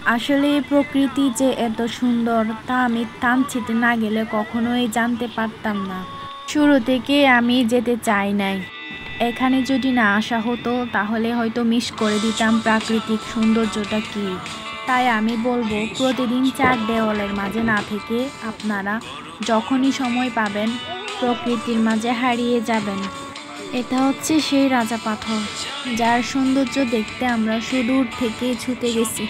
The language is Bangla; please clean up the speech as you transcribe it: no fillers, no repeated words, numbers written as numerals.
আসলে প্রকৃতি যে এত সুন্দর তা আমি থানচিতে না গেলে কখনোই জানতে পারতাম না। শুরু থেকে আমি যেতে চাই নাই। এখানে যদি না আসা হতো তাহলে হয়তো মিস করে দিতাম প্রাকৃতিক সৌন্দর্যটা কি। তাই আমি বলবো প্রতিদিন চার দেওয়ালের মাঝে না থেকে আপনারা যখনই সময় পাবেন প্রকৃতির মাঝে হারিয়ে যাবেন। এটা হচ্ছে সেই রাজা পাথর যার সৌন্দর্য দেখতে আমরা সুদূর থেকে ছুটে গেছি।